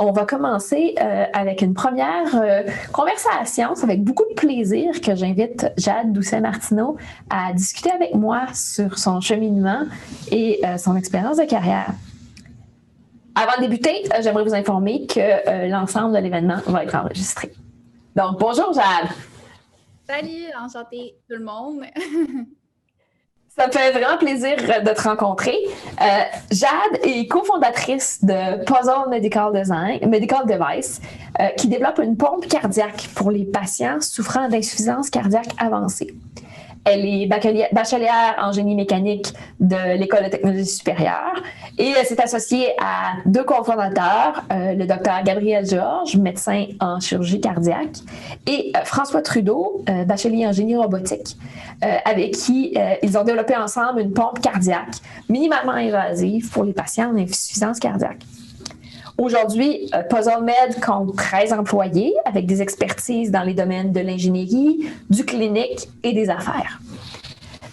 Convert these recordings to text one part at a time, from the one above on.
On va commencer avec une première conversation. C'est avec beaucoup de plaisir que j'invite Jade Doucet-Martineau à discuter avec moi sur son cheminement et son expérience de carrière. Avant de débuter, j'aimerais vous informer que l'ensemble de l'événement va être enregistré. Donc, bonjour Jade. Salut, enchantée tout le monde. Ça me fait vraiment plaisir de te rencontrer. Jade est cofondatrice de Puzzle Medical Device, qui développe une pompe cardiaque pour les patients souffrant d'insuffisance cardiaque avancée. Elle est bachelière en génie mécanique de l'École de technologie supérieure et elle s'est associée à deux cofondateurs, le docteur Gabriel Georges, médecin en chirurgie cardiaque, et François Trudeau, bachelier en génie robotique, avec qui ils ont développé ensemble une pompe cardiaque minimalement invasive pour les patients en insuffisance cardiaque. Aujourd'hui, Puzzle Med compte 13 employés avec des expertises dans les domaines de l'ingénierie, du clinique et des affaires.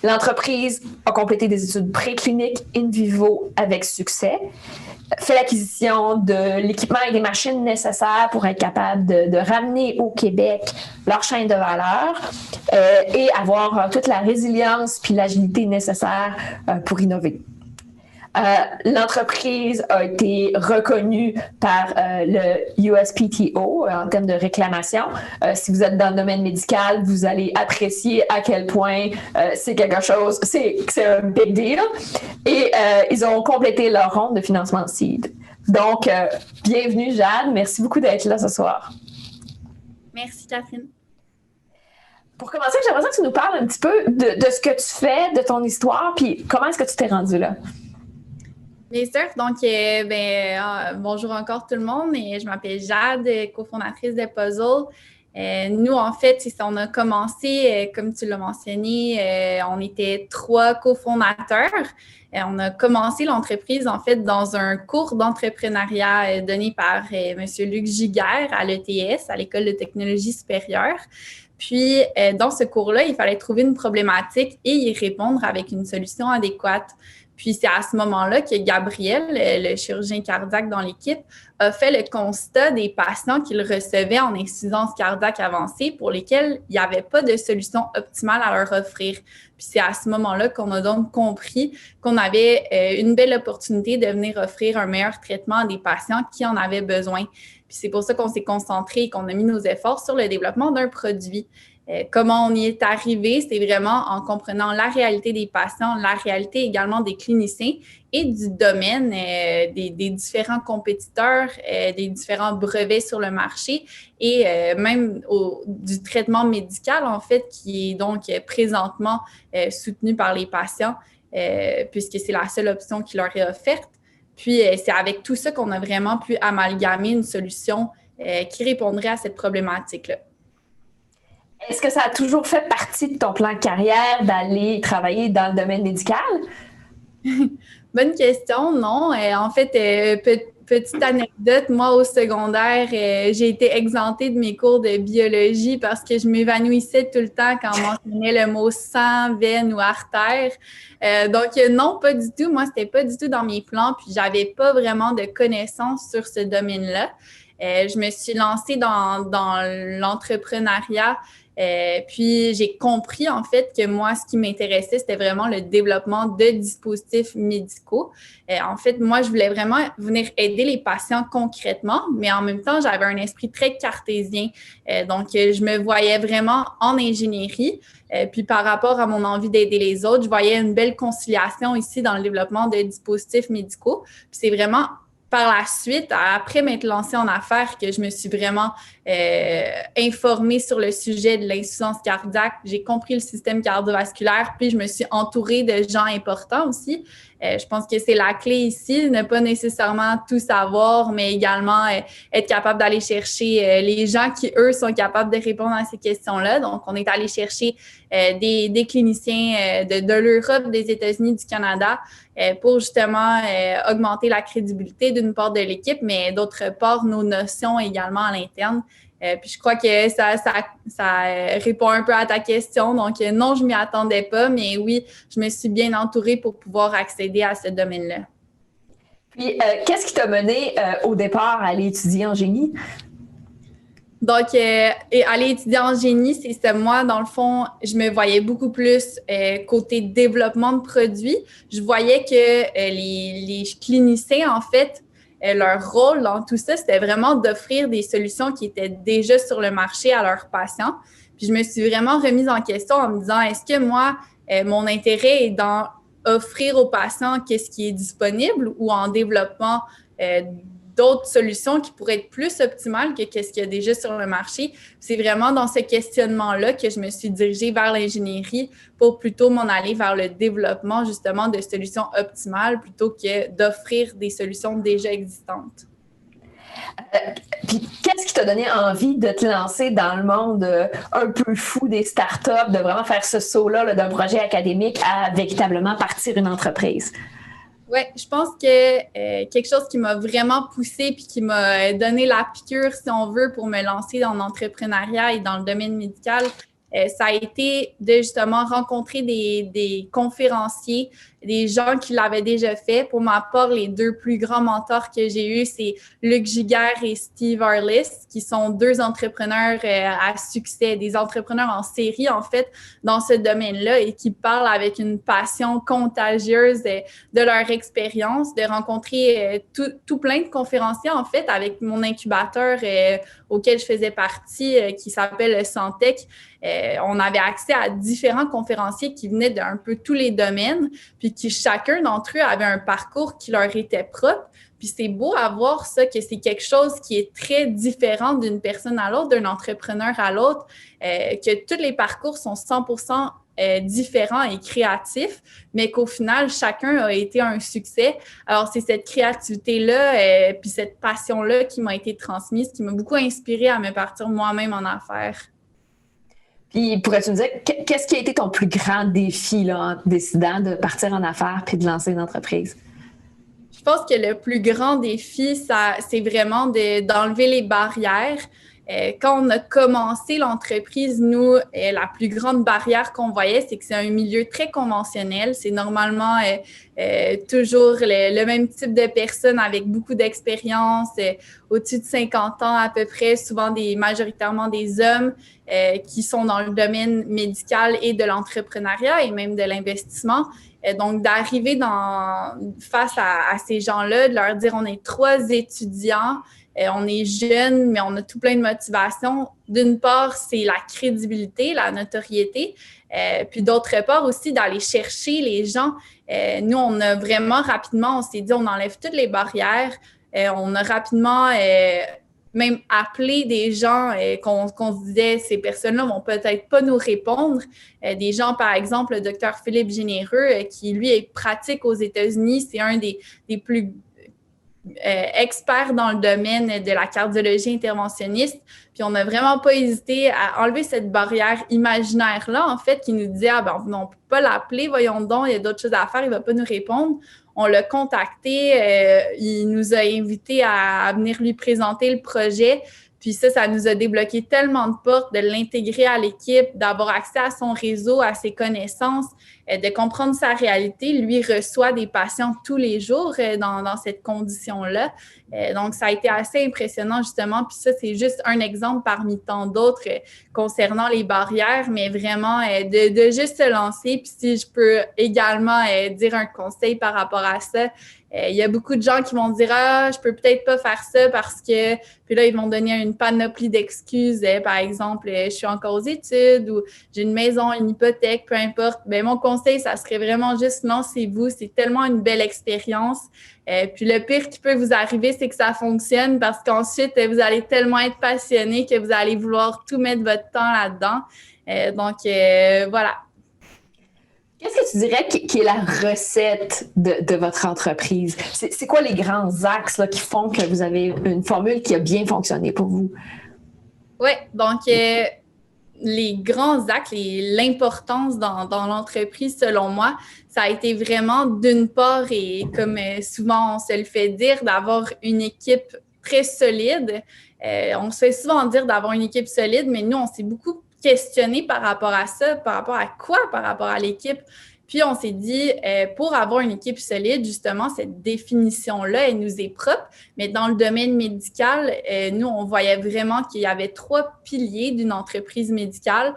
L'entreprise a complété des études précliniques in vivo avec succès, fait l'acquisition de l'équipement et des machines nécessaires pour être capable de ramener au Québec leur chaîne de valeur et avoir toute la résilience puis l'agilité nécessaire pour innover. L'entreprise a été reconnue par le USPTO en termes de réclamation. Si vous êtes dans le domaine médical, vous allez apprécier à quel point c'est quelque chose, c'est un big deal. Et ils ont complété leur ronde de financement seed. Donc, bienvenue Jade, merci beaucoup d'être là ce soir. Merci Catherine. Pour commencer, j'aimerais que tu nous parles un petit peu de ce que tu fais, de ton histoire, puis comment est-ce que tu t'es rendue là? Bien sûr. Donc, bonjour encore tout le monde. Et je m'appelle Jade, cofondatrice de Puzzle. Nous, en fait, on a commencé, comme tu l'as mentionné, on était 3 cofondateurs. On a commencé l'entreprise, en fait, dans un cours d'entrepreneuriat donné par M. Luc Giguère à l'ETS, à l'École de technologie supérieure. Puis, dans ce cours-là, il fallait trouver une problématique et y répondre avec une solution adéquate. Puis, c'est à ce moment-là que Gabriel, le chirurgien cardiaque dans l'équipe, a fait le constat des patients qu'il recevait en insuffisance cardiaque avancée pour lesquels il n'y avait pas de solution optimale à leur offrir. Puis, c'est à ce moment-là qu'on a donc compris qu'on avait une belle opportunité de venir offrir un meilleur traitement à des patients qui en avaient besoin. Puis, c'est pour ça qu'on s'est concentré et qu'on a mis nos efforts sur le développement d'un produit. Comment on y est arrivé, c'est vraiment en comprenant la réalité des patients, la réalité également des cliniciens et du domaine des différents compétiteurs, des différents brevets sur le marché et même du traitement médical, en fait, qui est donc présentement soutenu par les patients puisque c'est la seule option qui leur est offerte. Puis, c'est avec tout ça qu'on a vraiment pu amalgamer une solution qui répondrait à cette problématique-là. Est-ce que ça a toujours fait partie de ton plan de carrière d'aller travailler dans le domaine médical? Bonne question, non. En fait, petite anecdote, moi au secondaire, j'ai été exemptée de mes cours de biologie parce que je m'évanouissais tout le temps quand on mentionnait le mot sang, veine ou artère. Donc non, pas du tout. Moi, c'était pas du tout dans mes plans, puis j'avais pas vraiment de connaissances sur ce domaine-là. Je me suis lancée dans l'entrepreneuriat. Puis, j'ai compris, en fait, que moi, ce qui m'intéressait, c'était vraiment le développement de dispositifs médicaux. En fait, moi, je voulais vraiment venir aider les patients concrètement, mais en même temps, j'avais un esprit très cartésien. Donc, je me voyais vraiment en ingénierie. Puis, par rapport à mon envie d'aider les autres, je voyais une belle conciliation ici dans le développement de dispositifs médicaux. Puis, c'est vraiment par la suite, après m'être lancée en affaires, que je me suis vraiment informée sur le sujet de l'insuffisance cardiaque. J'ai compris le système cardiovasculaire, puis je me suis entourée de gens importants aussi. Je pense que c'est la clé ici, ne pas nécessairement tout savoir, mais également être capable d'aller chercher les gens qui, eux, sont capables de répondre à ces questions-là. Donc, on est allé chercher des cliniciens de l'Europe, des États-Unis, du Canada pour justement augmenter la crédibilité d'une part de l'équipe, mais d'autre part, nos notions également à l'interne. Puis je crois que ça répond un peu à ta question. Donc, non, je ne m'y attendais pas, mais oui, je me suis bien entourée pour pouvoir accéder à ce domaine-là. Puis, qu'est-ce qui t'a mené au départ à aller étudier en génie? Donc, aller étudier en génie, c'est ça. Moi, dans le fond, je me voyais beaucoup plus côté développement de produits. Je voyais que les cliniciens, en fait, leur rôle dans tout ça, c'était vraiment d'offrir des solutions qui étaient déjà sur le marché à leurs patients. Puis, je me suis vraiment remise en question en me disant, est-ce que moi, mon intérêt est dans offrir aux patients qu'est-ce qui est disponible ou en développement d'autres solutions qui pourraient être plus optimales que ce qu'il y a déjà sur le marché. C'est vraiment dans ce questionnement-là que je me suis dirigée vers l'ingénierie pour plutôt m'en aller vers le développement justement de solutions optimales plutôt que d'offrir des solutions déjà existantes. Puis, qu'est-ce qui t'a donné envie de te lancer dans le monde un peu fou des startups, de vraiment faire ce saut-là d'un projet académique à véritablement partir une entreprise? Oui, je pense que quelque chose qui m'a vraiment poussée puis qui m'a donné la piqûre, si on veut, pour me lancer dans l'entrepreneuriat et dans le domaine médical, ça a été de justement rencontrer des conférenciers, des gens qui l'avaient déjà fait. Pour ma part, les deux plus grands mentors que j'ai eus, c'est Luc Giguère et Steve Arliss, qui sont deux entrepreneurs à succès, des entrepreneurs en série, en fait, dans ce domaine-là et qui parlent avec une passion contagieuse de leur expérience, de rencontrer tout plein de conférenciers, en fait, avec mon incubateur auquel je faisais partie, qui s'appelle Santec. On avait accès à différents conférenciers qui venaient d'un peu tous les domaines, puis qui chacun d'entre eux avait un parcours qui leur était propre. Puis c'est beau à voir ça, que c'est quelque chose qui est très différent d'une personne à l'autre, d'un entrepreneur à l'autre, que tous les parcours sont 100% différents et créatifs, mais qu'au final, chacun a été un succès. Alors, c'est cette créativité-là puis cette passion-là qui m'a été transmise, qui m'a beaucoup inspirée à me partir moi-même en affaires. Puis, pourrais-tu me dire, qu'est-ce qui a été ton plus grand défi là, en décidant de partir en affaires puis de lancer une entreprise? Je pense que le plus grand défi, c'est vraiment d'enlever les barrières. Quand on a commencé l'entreprise, nous, la plus grande barrière qu'on voyait, c'est que c'est un milieu très conventionnel. C'est normalement toujours le même type de personnes avec beaucoup d'expérience, au-dessus de 50 ans à peu près, souvent majoritairement des hommes qui sont dans le domaine médical et de l'entrepreneuriat et même de l'investissement. Donc, d'arriver face à ces gens-là, de leur dire on est 3 étudiants, on est jeunes, mais on a tout plein de motivation. D'une part, c'est la crédibilité, la notoriété. Puis d'autre part aussi, d'aller chercher les gens. Nous, on a vraiment rapidement, on s'est dit, on enlève toutes les barrières. On a rapidement même appelé des gens qu'on se disait, ces personnes-là vont peut-être pas nous répondre. Des gens, par exemple, le docteur Philippe Généreux, qui, lui, est pratique aux États-Unis. C'est un des plus experts dans le domaine de la cardiologie interventionniste. Puis on n'a vraiment pas hésité à enlever cette barrière imaginaire-là, en fait, qui nous disait, ah ben, on ne peut pas l'appeler, voyons donc, il y a d'autres choses à faire, il ne va pas nous répondre. On l'a contacté, il nous a invités à venir lui présenter le projet. Puis ça nous a débloqué tellement de portes de l'intégrer à l'équipe, d'avoir accès à son réseau, à ses connaissances, de comprendre sa réalité. Lui reçoit des patients tous les jours dans cette condition-là. Donc, ça a été assez impressionnant, justement. Puis ça, c'est juste un exemple parmi tant d'autres concernant les barrières, mais vraiment de juste se lancer. Puis si je peux également dire un conseil par rapport à ça, il y a beaucoup de gens qui vont dire « Ah, je peux peut-être pas faire ça parce que… » Puis là, ils vont donner une panoplie d'excuses. Par exemple, je suis encore aux études ou j'ai une maison, une hypothèque, peu importe. Bien, mon conseil, ça serait vraiment juste lancez-vous. C'est tellement une belle expérience. Puis le pire qui peut vous arriver, c'est que ça fonctionne parce qu'ensuite, vous allez tellement être passionné que vous allez vouloir tout mettre votre temps là-dedans. Donc, voilà. Qu'est-ce que tu dirais qui est la recette de votre entreprise? C'est quoi les grands axes là, qui font que vous avez une formule qui a bien fonctionné pour vous? Oui, donc les grands axes, l'importance dans l'entreprise, selon moi, ça a été vraiment d'une part, et comme souvent on se le fait dire, d'avoir une équipe très solide. On se fait souvent dire d'avoir une équipe solide, mais nous, on s'est beaucoup questionné par rapport à ça, par rapport à quoi, par rapport à l'équipe. Puis, on s'est dit, pour avoir une équipe solide, justement, cette définition-là, elle nous est propre. Mais dans le domaine médical, nous, on voyait vraiment qu'il y avait 3 piliers d'une entreprise médicale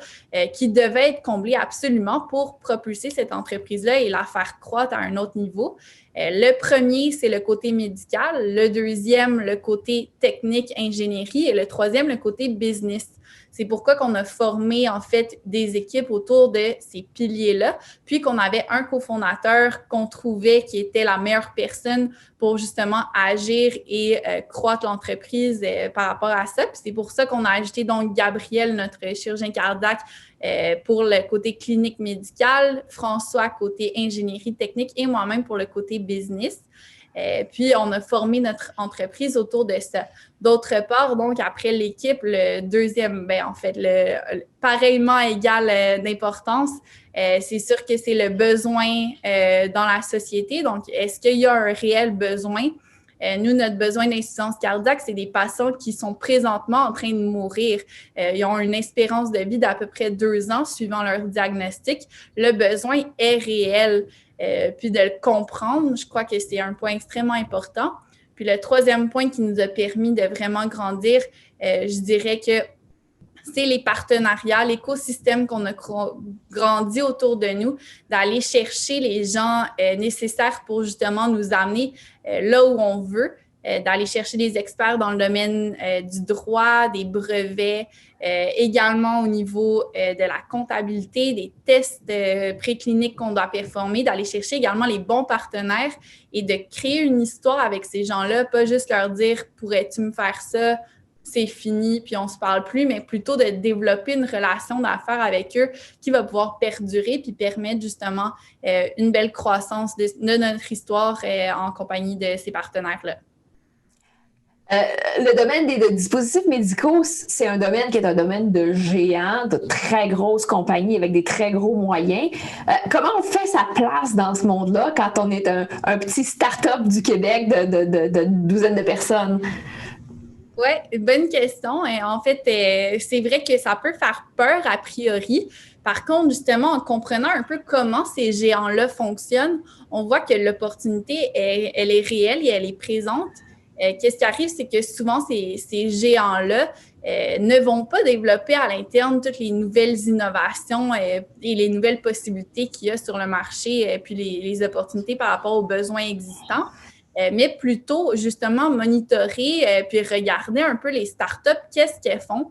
qui devaient être comblés absolument pour propulser cette entreprise-là et la faire croître à un autre niveau. Le premier, c'est le côté médical. Le deuxième, le côté technique, ingénierie. Et le troisième, le côté business. C'est pourquoi qu'on a formé, en fait, des équipes autour de ces piliers-là, puis qu'on avait un cofondateur qu'on trouvait qui était la meilleure personne pour justement agir et croître l'entreprise par rapport à ça. Puis c'est pour ça qu'on a ajouté donc Gabriel, notre chirurgien cardiaque, pour le côté clinique médical, François côté ingénierie technique et moi-même pour le côté business. Puis, on a formé notre entreprise autour de ça. D'autre part, donc, après l'équipe, le deuxième, en fait, le pareillement égal d'importance, c'est sûr que c'est le besoin dans la société. Donc, est-ce qu'il y a un réel besoin? Nous, notre besoin d'insuffisance cardiaque, c'est des patients qui sont présentement en train de mourir. Ils ont une espérance de vie d'à peu près 2 ans suivant leur diagnostic. Le besoin est réel. Puis de le comprendre, je crois que c'est un point extrêmement important. Puis le troisième point qui nous a permis de vraiment grandir, je dirais que c'est les partenariats, l'écosystème qu'on a grandi autour de nous, d'aller chercher les gens nécessaires pour justement nous amener là où on veut, d'aller chercher des experts dans le domaine du droit, des brevets, également au niveau de la comptabilité, des tests précliniques qu'on doit performer, d'aller chercher également les bons partenaires et de créer une histoire avec ces gens-là, pas juste leur dire « pourrais-tu me faire ça ?» c'est fini, puis on se parle plus, mais plutôt de développer une relation d'affaires avec eux qui va pouvoir perdurer puis permettre justement une belle croissance de notre histoire en compagnie de ces partenaires-là. Le domaine des dispositifs médicaux, c'est un domaine qui est un domaine de géants, de très grosses compagnies avec des très gros moyens. Comment on fait sa place dans ce monde-là quand on est un petit start-up du Québec de douzaine de personnes? Oui, bonne question. Et en fait, c'est vrai que ça peut faire peur a priori. Par contre, justement, en comprenant un peu comment ces géants-là fonctionnent, on voit que l'opportunité, elle est réelle et elle est présente. Qu'est-ce qui arrive, c'est que souvent, ces géants-là ne vont pas développer à l'interne toutes les nouvelles innovations et les nouvelles possibilités qu'il y a sur le marché, puis les opportunités par rapport aux besoins existants. Mais plutôt, justement, monitorer puis regarder un peu les startups, qu'est-ce qu'elles font,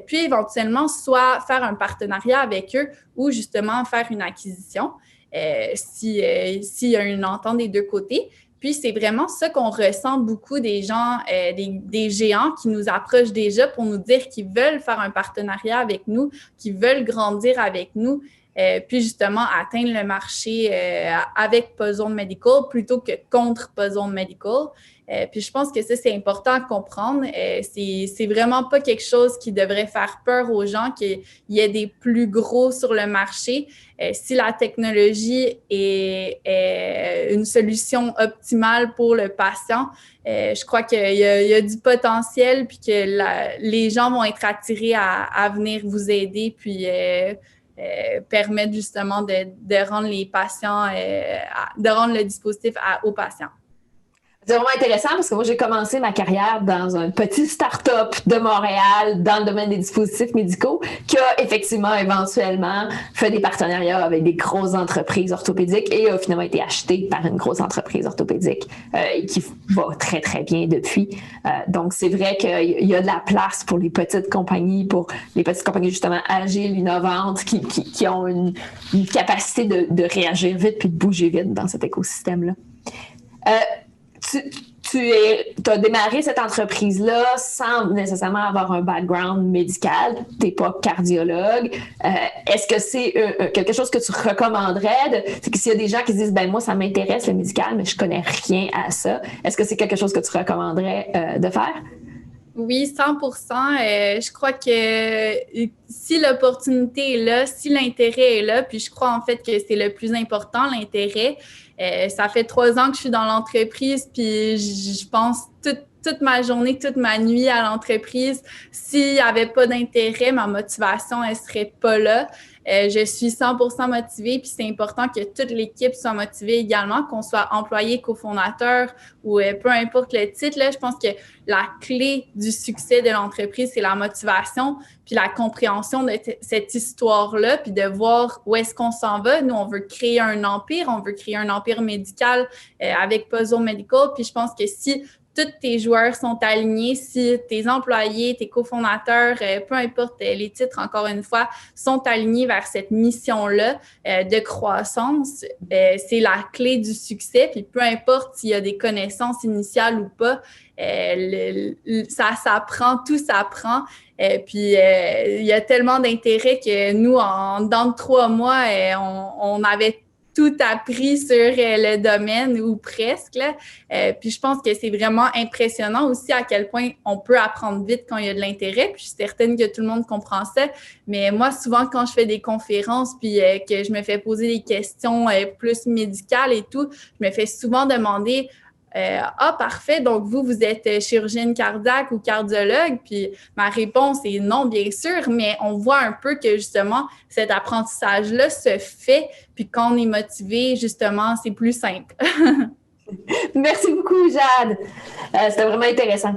puis éventuellement, soit faire un partenariat avec eux ou justement faire une acquisition s'il y a une entente des deux côtés. Puis, c'est vraiment ça qu'on ressent beaucoup des gens, des géants qui nous approchent déjà pour nous dire qu'ils veulent faire un partenariat avec nous, qu'ils veulent grandir avec nous. Puis justement atteindre le marché avec Puzzle Medical plutôt que contre Puzzle Medical. Puis je pense que ça, c'est important à comprendre. C'est vraiment pas quelque chose qui devrait faire peur aux gens qu'il y ait des plus gros sur le marché. Si la technologie est une solution optimale pour le patient, je crois qu'il y a du potentiel puis que les gens vont être attirés à venir vous aider puis permettre justement de rendre les patients, de rendre le dispositif aux patients. C'est vraiment intéressant parce que moi, j'ai commencé ma carrière dans un petit start-up de Montréal dans le domaine des dispositifs médicaux qui a effectivement éventuellement fait des partenariats avec des grosses entreprises orthopédiques et a finalement été acheté par une grosse entreprise orthopédique qui va très, très bien depuis. Donc, c'est vrai qu'il y a de la place pour les petites compagnies justement agiles, innovantes, qui ont une capacité de réagir vite puis de bouger vite dans cet écosystème-là. Tu as démarré cette entreprise-là sans nécessairement avoir un background médical. Tu n'es pas cardiologue. Est-ce que c'est quelque chose que tu recommanderais? C'est que s'il y a des gens qui se disent, moi, ça m'intéresse le médical, mais je connais rien à ça. Est-ce que c'est quelque chose que tu recommanderais de faire? Oui, 100%. Je crois que si l'opportunité est là, si l'intérêt est là, puis je crois en fait que c'est le plus important, l'intérêt. Ça fait 3 ans que je suis dans l'entreprise, puis je pense tout toute ma journée, toute ma nuit à l'entreprise. S'il n'y avait pas d'intérêt, ma motivation, elle serait pas là. Je suis 100% motivée, puis c'est important que toute l'équipe soit motivée également, qu'on soit employé, cofondateur ou peu importe le titre. Là, je pense que la clé du succès de l'entreprise, c'est la motivation, puis la compréhension de cette histoire-là, puis de voir où est-ce qu'on s'en va. Nous, on veut créer un empire médical avec Puzzle Medical, puis je pense que si tous tes joueurs sont alignés, si tes employés, tes cofondateurs, peu importe les titres, encore une fois, sont alignés vers cette mission-là de croissance, c'est la clé du succès. Puis peu importe s'il y a des connaissances initiales ou pas, ça s'apprend, tout s'apprend. Puis il y a tellement d'intérêt que nous, dans 3 mois, on avait tout appris sur le domaine ou presque. Là. Puis je pense que c'est vraiment impressionnant aussi à quel point on peut apprendre vite quand il y a de l'intérêt. Puis je suis certaine que tout le monde comprend ça. Mais moi, souvent, quand je fais des conférences puis que je me fais poser des questions plus médicales et tout, je me fais souvent demander parfait, donc vous êtes chirurgienne cardiaque ou cardiologue? Puis ma réponse est non, bien sûr, mais on voit un peu que justement, cet apprentissage-là se fait, puis quand on est motivé, justement, c'est plus simple. Merci beaucoup, Jade. C'était vraiment intéressant.